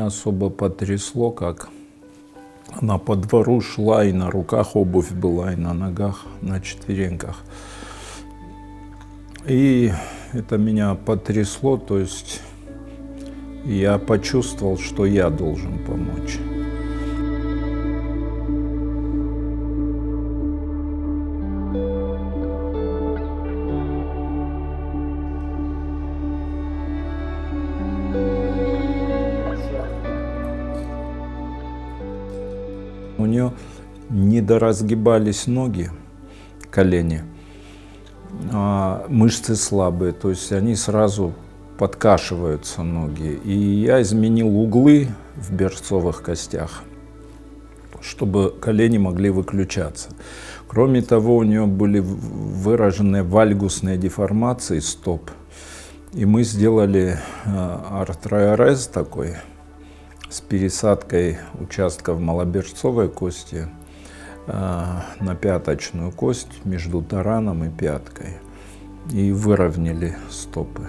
меня особо потрясло, как она по двору шла, и на руках обувь была, и на ногах, на четвереньках. И это меня потрясло, то есть я почувствовал, что я должен помочь. У нее недоразгибались ноги, колени, а мышцы слабые, то есть они сразу подкашиваются, ноги. И я изменил углы в берцовых костях, чтобы колени могли выключаться. Кроме того, у нее были выраженные вальгусные деформации стоп. И мы сделали артроэрез такой, с пересадкой участков малоберцовой кости на пяточную кость между тараном и пяткой. И выровняли стопы.